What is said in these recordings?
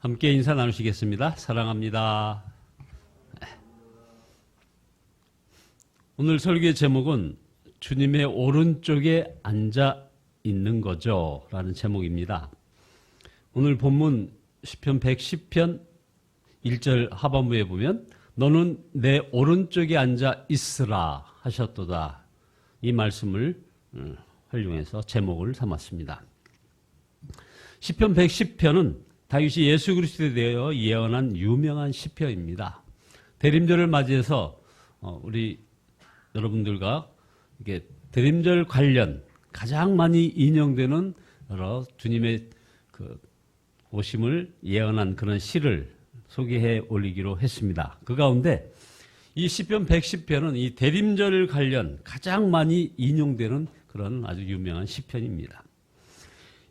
함께 인사 나누시겠습니다. 사랑합니다. 오늘 설교의 제목은 주님의 오른쪽에 앉아 있는 거죠 라는 제목입니다. 오늘 본문 시편 110편 1절 하반부에 보면 너는 내 오른쪽에 앉아 있으라 하셨도다. 이 말씀을 활용해서 제목을 삼았습니다. 시편 110편은 다윗이 예수 그리스도에 대하여 예언한 유명한 시편입니다. 대림절을 맞이해서 우리 여러분들과 이게 대림절 관련 가장 많이 인용되는 여러 주님의 그 오심을 예언한 그런 시를 소개해 올리기로 했습니다. 그 가운데 이 시편 110편은 이 대림절 관련 가장 많이 인용되는 그런 아주 유명한 시편입니다.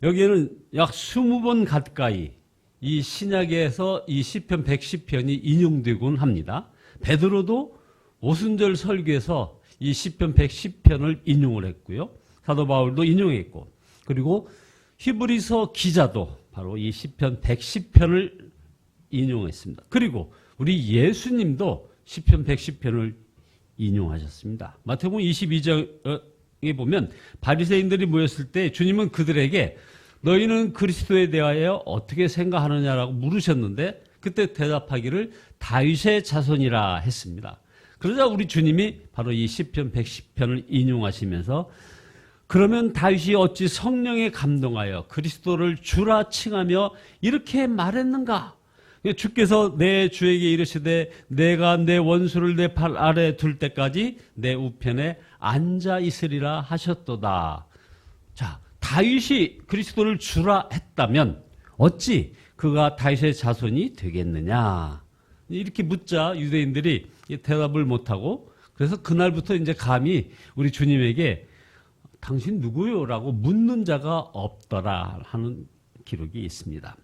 여기에는 약 20번 가까이 이 신약에서 이 시편 110편이 인용되곤 합니다. 베드로도 오순절 설교에서 이 시편 110편을 인용을 했고요. 사도 바울도 인용했고, 그리고 히브리서 기자도 바로 이 시편 110편을 인용했습니다. 그리고 우리 예수님도 시편 110편을 인용하셨습니다. 마태복음 22장에 보면 바리새인들이 모였을 때 주님은 그들에게 너희는 그리스도에 대하여 어떻게 생각하느냐라고 물으셨는데 그때 대답하기를 다윗의 자손이라 했습니다. 그러자 우리 주님이 바로 이 시편 110편을 인용하시면서 그러면 다윗이 어찌 성령에 감동하여 그리스도를 주라 칭하며 이렇게 말했는가? 주께서 내 주에게 이르시되 내가 내 원수를 내 발 아래 둘 때까지 내 우편에 앉아 있으리라 하셨도다. 자, 다윗이 그리스도를 주라 했다면 어찌 그가 다윗의 자손이 되겠느냐? 이렇게 묻자 유대인들이 대답을 못하고, 그래서 그날부터 이제 감히 우리 주님에게 당신 누구요? 라고 묻는 자가 없더라 하는 기록이 있습니다.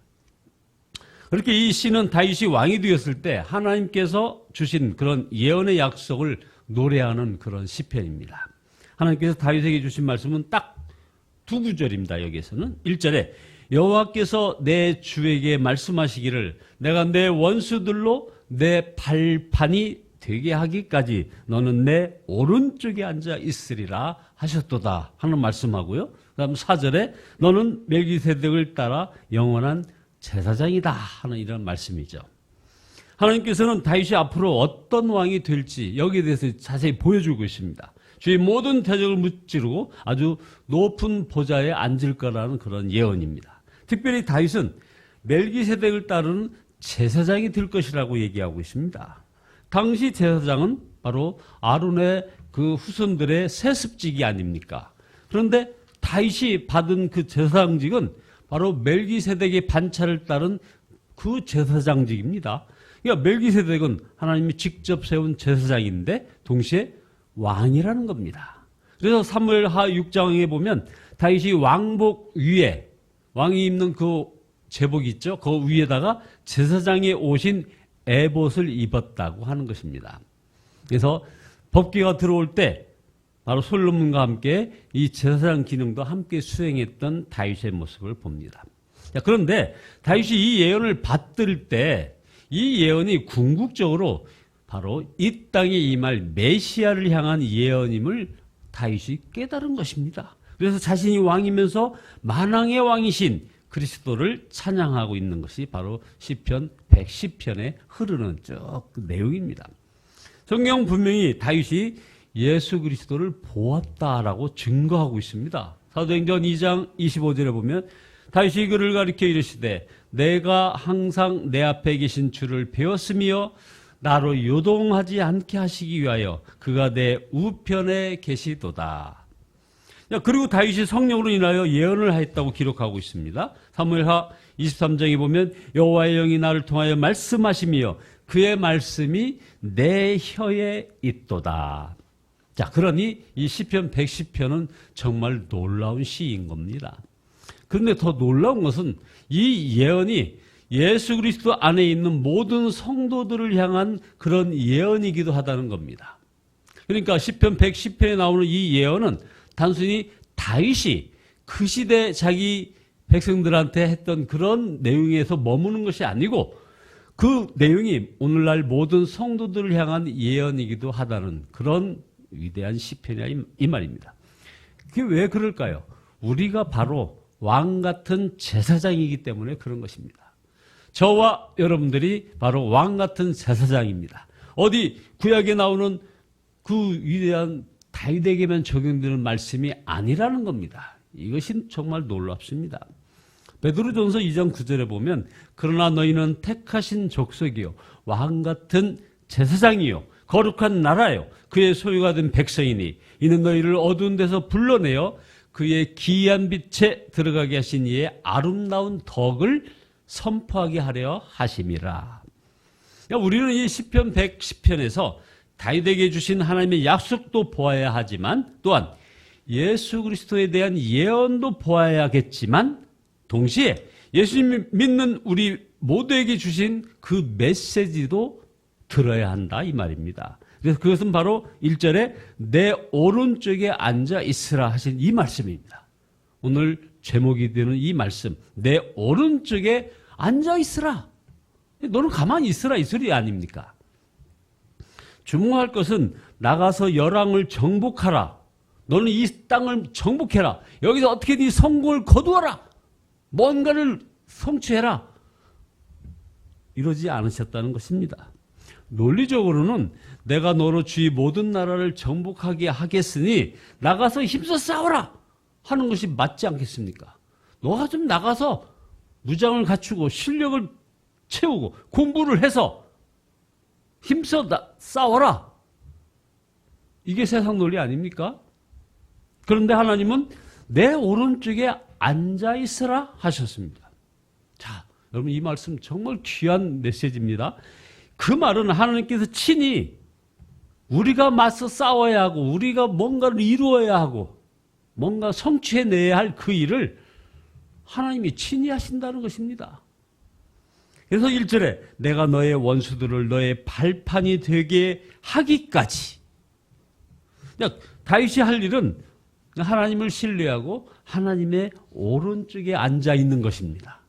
그렇게 이 시는 다윗이 왕이 되었을 때 하나님께서 주신 그런 예언의 약속을 노래하는 그런 시편입니다. 하나님께서 다윗에게 주신 말씀은 딱 두 구절입니다. 여기에서는 1절에 여호와께서 내 주에게 말씀하시기를 내가 내 원수들로 내 발판이 되게 하기까지 너는 내 오른쪽에 앉아 있으리라 하셨도다 하는 말씀하고요. 그 다음 4절에 너는 멜기세덱을 따라 영원한 제사장이다 하는 이런 말씀이죠. 하나님께서는 다윗이 앞으로 어떤 왕이 될지 여기에 대해서 자세히 보여주고 있습니다. 주의 모든 대적을 무찌르고 아주 높은 보좌에 앉을 거라는 그런 예언입니다. 특별히 다윗은 멜기세덱을 따르는 제사장이 될 것이라고 얘기하고 있습니다. 당시 제사장은 바로 아론의 그 후손들의 세습직이 아닙니까? 그런데 다윗이 받은 그 제사장직은 바로 멜기세덱의 반차를 따른 그 제사장직입니다. 그러니까 멜기세덱은 하나님이 직접 세운 제사장인데 동시에 왕이라는 겁니다. 그래서 사무엘하 6장에 보면 다윗이 왕복 위에 왕이 입는 그 제복 있죠? 그 위에다가 제사장의 옷인 에봇을 입었다고 하는 것입니다. 그래서 법궤가 들어올 때 바로 솔로몬과 함께 이 제사장 기능도 함께 수행했던 다윗의 모습을 봅니다. 자, 그런데 다윗이 이 예언을 받들 때 이 예언이 궁극적으로 바로 이 땅에 임할 메시아를 향한 예언임을 다윗이 깨달은 것입니다. 그래서 자신이 왕이면서 만왕의 왕이신 그리스도를 찬양하고 있는 것이 바로 시편 110편에 흐르는 쭉 그 내용입니다. 성경 분명히 다윗이 예수 그리스도를 보았다라고 증거하고 있습니다. 사도행전 2장 25절에 보면 다윗이 그를 가리켜 이르시되 내가 항상 내 앞에 계신 주를 배웠으며 나로 요동하지 않게 하시기 위하여 그가 내 우편에 계시도다. 그리고 다윗이 성령으로 인하여 예언을 하였다고 기록하고 있습니다. 사무엘하 23장에 보면 여호와의 영이 나를 통하여 말씀하시며 그의 말씀이 내 혀에 있도다. 자, 그러니 이 시편 110편은 정말 놀라운 시인 겁니다. 그런데 더 놀라운 것은 이 예언이 예수 그리스도 안에 있는 모든 성도들을 향한 그런 예언이기도 하다는 겁니다. 그러니까 시편 110편에 나오는 이 예언은 단순히 다윗이 그 시대 자기 백성들한테 했던 그런 내용에서 머무는 것이 아니고 그 내용이 오늘날 모든 성도들을 향한 예언이기도 하다는 그런 위대한 시편이야 이 말입니다. 그게 왜 그럴까요? 우리가 바로 왕 같은 제사장이기 때문에 그런 것입니다. 저와 여러분들이 바로 왕 같은 제사장입니다. 어디 구약에 나오는 그 위대한 다윗에게만 적용되는 말씀이 아니라는 겁니다. 이것이 정말 놀랍습니다. 베드로전서 2장 9절에 보면 그러나 너희는 택하신 족속이요 왕 같은 제사장이요 거룩한 나라요 그의 소유가 된 백성이니 이는 너희를 어두운 데서 불러내어 그의 기이한 빛에 들어가게 하신 이의 아름다운 덕을 선포하게 하려 하심이라. 그러니까 우리는 이 시편 110편에서 다윗에게 주신 하나님의 약속도 보아야 하지만 또한 예수 그리스도에 대한 예언도 보아야겠지만 동시에 예수님 믿는 우리 모두에게 주신 그 메시지도 들어야 한다 이 말입니다. 그래서 그것은 바로 1절에 내 오른쪽에 앉아 있으라 하신 이 말씀입니다. 오늘 제목이 되는 이 말씀, 내 오른쪽에 앉아 있으라. 너는 가만히 있으라 이 소리 아닙니까? 주목할 것은 나가서 열왕을 정복하라. 너는 이 땅을 정복해라. 여기서 어떻게 네 성공을 거두어라. 뭔가를 성취해라. 이러지 않으셨다는 것입니다. 논리적으로는 내가 너로 주의 모든 나라를 정복하게 하겠으니 나가서 힘써 싸워라 하는 것이 맞지 않겠습니까? 너가 좀 나가서 무장을 갖추고 실력을 채우고 공부를 해서 힘써 싸워라. 이게 세상 논리 아닙니까? 그런데 하나님은 내 오른쪽에 앉아 있으라 하셨습니다. 자, 여러분 이 말씀 정말 귀한 메시지입니다. 그 말은 하나님께서 친히 우리가 맞서 싸워야 하고 우리가 뭔가를 이루어야 하고 뭔가 성취해내야 할 그 일을 하나님이 친히 하신다는 것입니다. 그래서 1절에 내가 너의 원수들을 너의 발판이 되게 하기까지. 그러니까 다윗이 할 일은 하나님을 신뢰하고 하나님의 오른쪽에 앉아 있는 것입니다.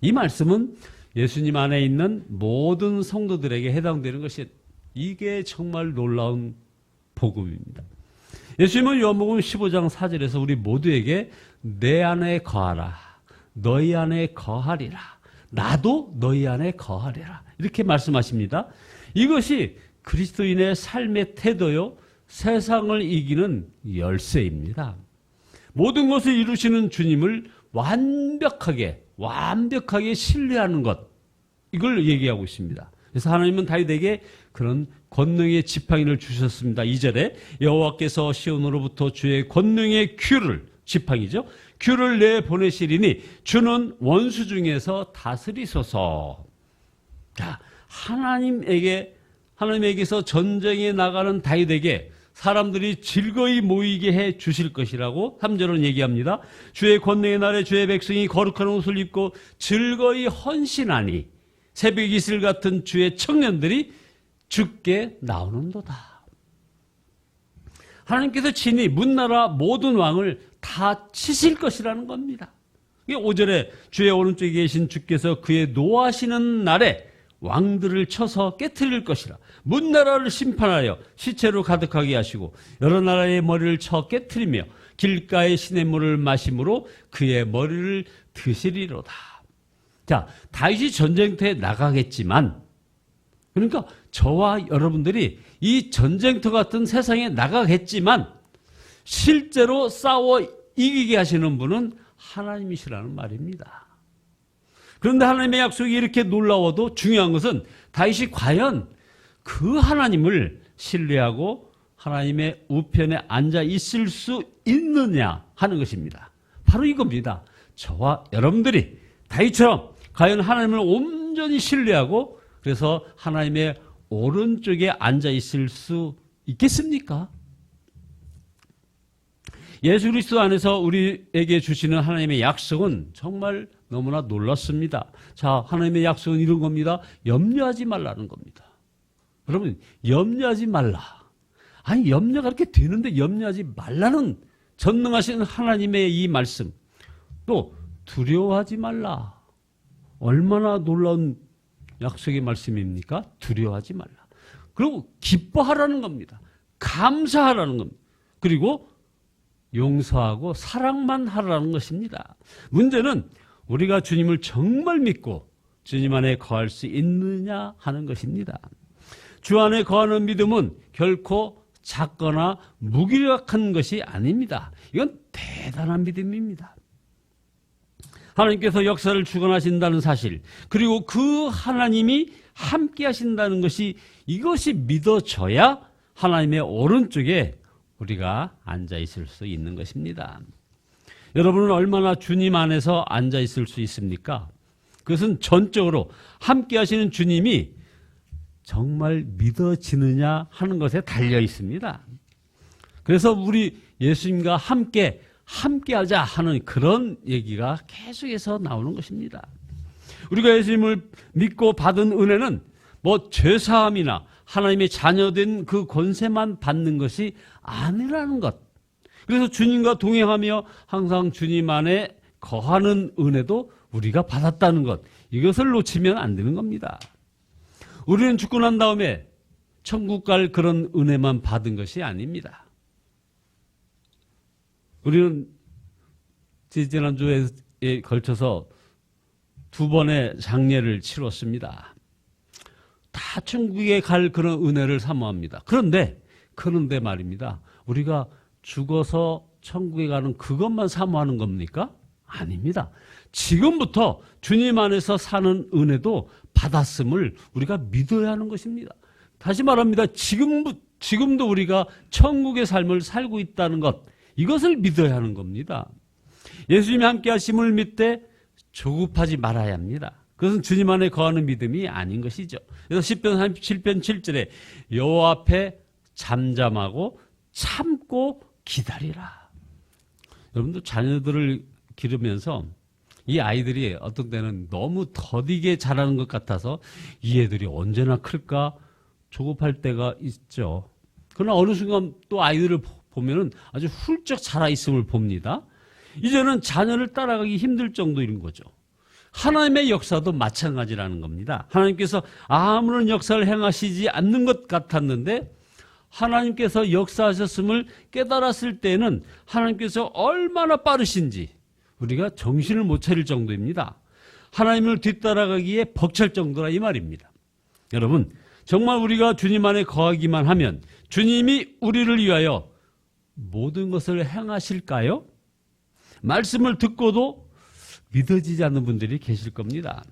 이 말씀은 예수님 안에 있는 모든 성도들에게 해당되는 것이 이게 정말 놀라운 복음입니다. 예수님은 요한복음 15장 4절에서 우리 모두에게 내 안에 거하라. 너희 안에 거하리라. 나도 너희 안에 거하리라. 이렇게 말씀하십니다. 이것이 그리스도인의 삶의 태도요. 세상을 이기는 열쇠입니다. 모든 것을 이루시는 주님을 완벽하게 신뢰하는 것. 이걸 얘기하고 있습니다. 그래서 하나님은 다윗에게 그런 권능의 지팡이를 주셨습니다. 2절에 여호와께서 시온으로부터 주의 권능의 큐를 지팡이죠. 큐를 내보내시리니 주는 원수 중에서 다스리소서. 자, 하나님에게서 전쟁에 나가는 다윗에게 사람들이 즐거이 모이게 해 주실 것이라고 3절은 얘기합니다. 주의 권능의 날에 주의 백성이 거룩한 옷을 입고 즐거이 헌신하니 새벽 이슬 같은 주의 청년들이 주께 나오는도다. 하나님께서 친히 문나라 모든 왕을 다 치실 것이라는 겁니다. 5절에 주의 오른쪽에 계신 주께서 그의 노하시는 날에 왕들을 쳐서 깨트릴 것이라. 문나라를 심판하여 시체로 가득하게 하시고 여러 나라의 머리를 쳐 깨트리며 길가의 시냇물을 마심으로 그의 머리를 드시리로다. 자, 다윗이 전쟁터에 나가겠지만, 그러니까 저와 여러분들이 이 전쟁터 같은 세상에 나가겠지만 실제로 싸워 이기게 하시는 분은 하나님이시라는 말입니다. 그런데 하나님의 약속이 이렇게 놀라워도 중요한 것은 다윗이 과연 그 하나님을 신뢰하고 하나님의 우편에 앉아 있을 수 있느냐 하는 것입니다. 바로 이겁니다. 저와 여러분들이 다윗처럼 과연 하나님을 온전히 신뢰하고 그래서 하나님의 오른쪽에 앉아 있을 수 있겠습니까? 예수 그리스도 안에서 우리에게 주시는 하나님의 약속은 정말 너무나 놀랐습니다. 자, 하나님의 약속은 이런 겁니다. 염려하지 말라는 겁니다. 여러분, 염려하지 말라. 아니, 염려가 이렇게 되는데 염려하지 말라는 전능하신 하나님의 이 말씀. 또 두려워하지 말라. 얼마나 놀라운 약속의 말씀입니까? 두려워하지 말라. 그리고 기뻐하라는 겁니다. 감사하라는 겁니다. 그리고 용서하고 사랑만 하라는 것입니다. 문제는 우리가 주님을 정말 믿고 주님 안에 거할 수 있느냐 하는 것입니다. 주 안에 거하는 믿음은 결코 작거나 무기력한 것이 아닙니다. 이건 대단한 믿음입니다. 하나님께서 역사를 주관하신다는 사실, 그리고 그 하나님이 함께 하신다는 것이, 이것이 믿어져야 하나님의 오른쪽에 우리가 앉아 있을 수 있는 것입니다. 여러분은 얼마나 주님 안에서 앉아 있을 수 있습니까? 그것은 전적으로 함께 하시는 주님이 정말 믿어지느냐 하는 것에 달려 있습니다. 그래서 우리 예수님과 함께 하자 하는 그런 얘기가 계속해서 나오는 것입니다. 우리가 예수님을 믿고 받은 은혜는 뭐 죄사함이나 하나님의 자녀된 그 권세만 받는 것이 아니라는 것. 그래서 주님과 동행하며 항상 주님 안에 거하는 은혜도 우리가 받았다는 것. 이것을 놓치면 안 되는 겁니다. 우리는 죽고 난 다음에 천국 갈 그런 은혜만 받은 것이 아닙니다. 우리는 지난주에 걸쳐서 2번의 장례를 치렀습니다. 다 천국에 갈 그런 은혜를 사모합니다. 그런데 말입니다. 우리가 죽어서 천국에 가는 그것만 사모하는 겁니까? 아닙니다. 지금부터 주님 안에서 사는 은혜도 받았음을 우리가 믿어야 하는 것입니다. 다시 말합니다. 지금도 우리가 천국의 삶을 살고 있다는 것, 이것을 믿어야 하는 겁니다. 예수님이 함께 하심을 믿되 조급하지 말아야 합니다. 그것은 주님 안에 거하는 믿음이 아닌 것이죠. 그래서 시편 37편 7절에 여호와 앞에 잠잠하고 참고 기다리라. 여러분도 자녀들을 기르면서 이 아이들이 어떤 때는 너무 더디게 자라는 것 같아서 이 애들이 언제나 클까 조급할 때가 있죠. 그러나 어느 순간 또 아이들을 보면은 아주 훌쩍 자라 있음을 봅니다. 이제는 자녀를 따라가기 힘들 정도인 거죠. 하나님의 역사도 마찬가지라는 겁니다. 하나님께서 아무런 역사를 행하시지 않는 것 같았는데 하나님께서 역사하셨음을 깨달았을 때는 하나님께서 얼마나 빠르신지 우리가 정신을 못 차릴 정도입니다. 하나님을 뒤따라가기에 벅찰 정도라 이 말입니다. 여러분, 정말 우리가 주님 안에 거하기만 하면 주님이 우리를 위하여 모든 것을 행하실까요? 말씀을 듣고도 믿어지지 않는 분들이 계실 겁니다.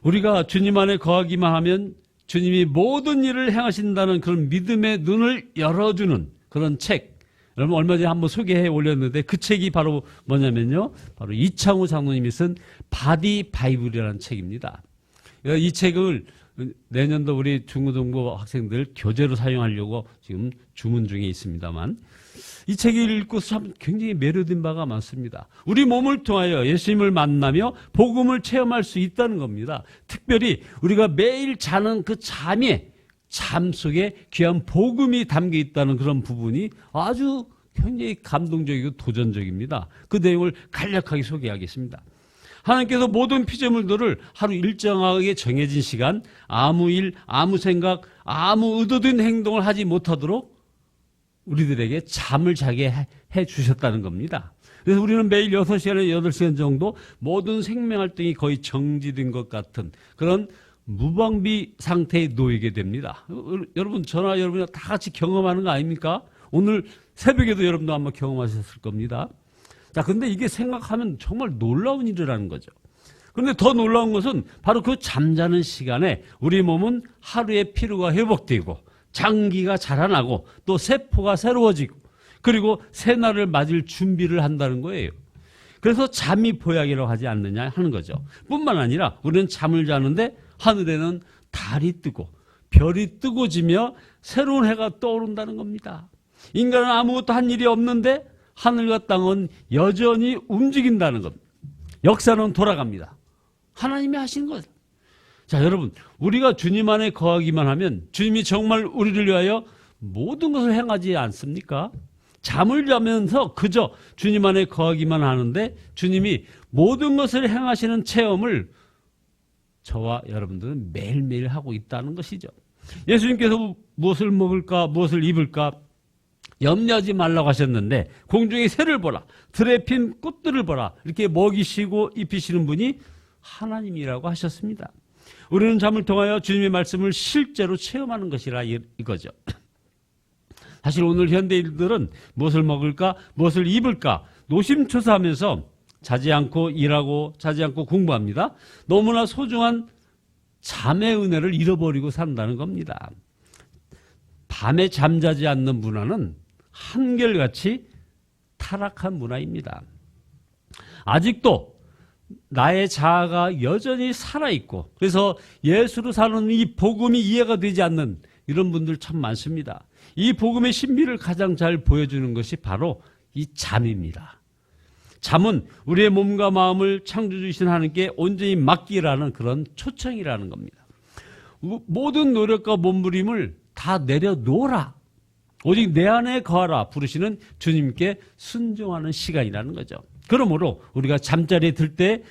우리가 주님 안에 거하기만 하면 주님이 모든 일을 행하신다는 그런 믿음의 눈을 열어주는 그런 책, 여러분 얼마 전에 한번 소개해 올렸는데 그 책이 바로 뭐냐면요, 바로 이창호 장로님이 쓴 바디 바이블이라는 책입니다. 이 책을 내년도 우리 중고등부 학생들 교재로 사용하려고 지금 주문 중에 있습니다만, 이 책을 읽고 참 굉장히 매료된 바가 많습니다. 우리 몸을 통하여 예수님을 만나며 복음을 체험할 수 있다는 겁니다. 특별히 우리가 매일 자는 그 잠 속에 귀한 복음이 담겨 있다는 그런 부분이 아주 굉장히 감동적이고 도전적입니다. 그 내용을 간략하게 소개하겠습니다. 하나님께서 모든 피조물들을 하루 일정하게 정해진 시간, 아무 일, 아무 생각, 아무 의도된 행동을 하지 못하도록 우리들에게 잠을 자게 해 주셨다는 겁니다. 그래서 우리는 매일 6시간에서 8시간 정도 모든 생명활동이 거의 정지된 것 같은 그런 무방비 상태에 놓이게 됩니다. 여러분, 저나 여러분이 다 같이 경험하는 거 아닙니까? 오늘 새벽에도 여러분도 아마 경험하셨을 겁니다. 자, 근데 이게 생각하면 정말 놀라운 일이라는 거죠. 그런데 더 놀라운 것은 바로 그 잠자는 시간에 우리 몸은 하루의 피로가 회복되고 장기가 자라나고 또 세포가 새로워지고 그리고 새날을 맞을 준비를 한다는 거예요. 그래서 잠이 보약이라고 하지 않느냐 하는 거죠. 뿐만 아니라 우리는 잠을 자는데 하늘에는 달이 뜨고 별이 뜨고 지며 새로운 해가 떠오른다는 겁니다. 인간은 아무것도 한 일이 없는데 하늘과 땅은 여전히 움직인다는 겁니다. 역사는 돌아갑니다. 하나님이 하신 거죠. 자, 여러분, 우리가 주님 안에 거하기만 하면 주님이 정말 우리를 위하여 모든 것을 행하지 않습니까? 잠을 자면서 그저 주님 안에 거하기만 하는데 주님이 모든 것을 행하시는 체험을 저와 여러분들은 매일매일 하고 있다는 것이죠. 예수님께서 무엇을 먹을까, 무엇을 입을까 염려하지 말라고 하셨는데 공중의 새를 보라, 들에 핀 꽃들을 보라, 이렇게 먹이시고 입히시는 분이 하나님이라고 하셨습니다. 우리는 잠을 통하여 주님의 말씀을 실제로 체험하는 것이라 이거죠. 사실 오늘 현대인들은 무엇을 먹을까, 무엇을 입을까 노심초사하면서 자지 않고 일하고 자지 않고 공부합니다. 너무나 소중한 잠의 은혜를 잃어버리고 산다는 겁니다. 밤에 잠자지 않는 문화는 한결같이 타락한 문화입니다. 아직도 나의 자아가 여전히 살아있고 그래서 예수로 사는 이 복음이 이해가 되지 않는 이런 분들 참 많습니다. 이 복음의 신비를 가장 잘 보여주는 것이 바로 이 잠입니다. 잠은 우리의 몸과 마음을 창조주신 하나님께 온전히 맡기라는 그런 초청이라는 겁니다. 모든 노력과 몸부림을 다 내려놓으라. 오직 내 안에 거하라 부르시는 주님께 순종하는 시간이라는 거죠. 그러므로 우리가 잠자리에 들 때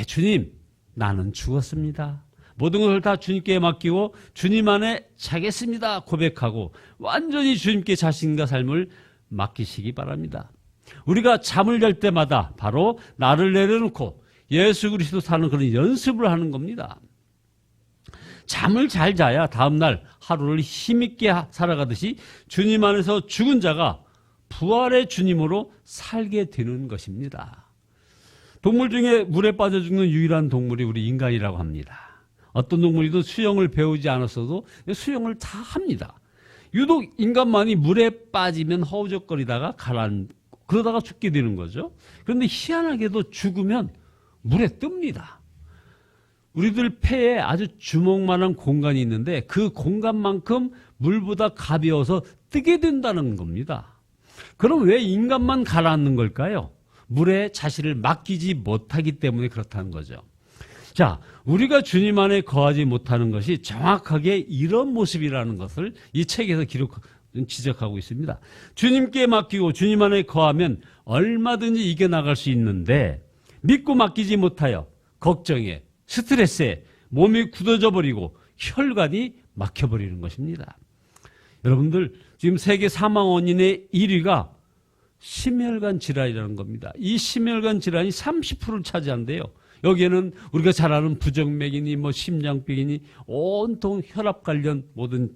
주님 나는 죽었습니다. 모든 것을 다 주님께 맡기고 주님 안에 자겠습니다 고백하고 완전히 주님께 자신과 삶을 맡기시기 바랍니다. 우리가 잠을 잘 때마다 바로 나를 내려놓고 예수 그리스도 사는 그런 연습을 하는 겁니다. 잠을 잘 자야 다음날 하루를 힘있게 살아가듯이 주님 안에서 죽은 자가 부활의 주님으로 살게 되는 것입니다. 동물 중에 물에 빠져 죽는 유일한 동물이 우리 인간이라고 합니다. 어떤 동물이도 수영을 배우지 않았어도 수영을 다 합니다. 유독 인간만이 물에 빠지면 허우적거리다가 가라앉고 그러다가 죽게 되는 거죠. 그런데 희한하게도 죽으면 물에 뜹니다. 우리들 폐에 아주 주먹만한 공간이 있는데 그 공간만큼 물보다 가벼워서 뜨게 된다는 겁니다. 그럼 왜 인간만 가라앉는 걸까요? 물에 자신을 맡기지 못하기 때문에 그렇다는 거죠. 자, 우리가 주님 안에 거하지 못하는 것이 정확하게 이런 모습이라는 것을 이 책에서 지적하고 있습니다. 주님께 맡기고 주님 안에 거하면 얼마든지 이겨나갈 수 있는데 믿고 맡기지 못하여 걱정에 스트레스에 몸이 굳어져 버리고 혈관이 막혀버리는 것입니다. 여러분들 지금 세계 사망 원인의 1위가 심혈관 질환이라는 겁니다. 이 심혈관 질환이 30%를 차지한대요. 여기에는 우리가 잘 아는 부정맥이니 심장병이니 온통 혈압 관련 모든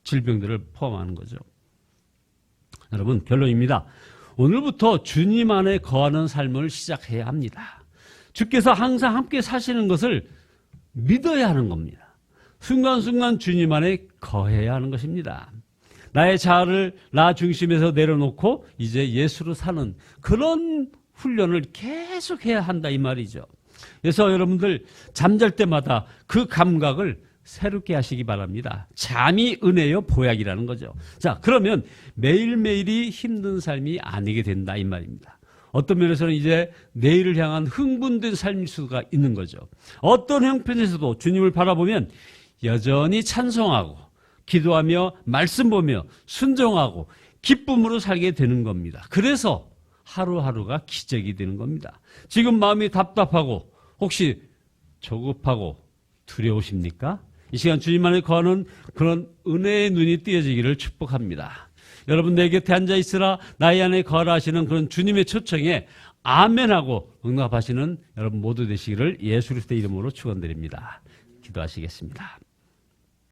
질병들을 포함하는 거죠. 여러분 결론입니다. 오늘부터 주님 안에 거하는 삶을 시작해야 합니다. 주께서 항상 함께 사시는 것을 믿어야 하는 겁니다. 순간순간 주님 안에 거해야 하는 것입니다. 나의 자아를 나 중심에서 내려놓고 이제 예수로 사는 그런 훈련을 계속해야 한다 이 말이죠. 그래서 여러분들 잠잘 때마다 그 감각을 새롭게 하시기 바랍니다. 잠이 은혜요 보약이라는 거죠. 자, 그러면 매일매일이 힘든 삶이 아니게 된다 이 말입니다. 어떤 면에서는 이제 내일을 향한 흥분된 삶일 수가 있는 거죠. 어떤 형편에서도 주님을 바라보면 여전히 찬송하고 기도하며 말씀 보며 순종하고 기쁨으로 살게 되는 겁니다. 그래서 하루하루가 기적이 되는 겁니다. 지금 마음이 답답하고 혹시 조급하고 두려우십니까? 이 시간 주님 안에 거하는 그런 은혜의 눈이 띄어지기를 축복합니다. 여러분 내 곁에 앉아 있으라 나의 안에 거하라 하시는 그런 주님의 초청에 아멘하고 응답하시는 여러분 모두 되시기를 예수 그리스도의 이름으로 축원드립니다. 기도하시겠습니다.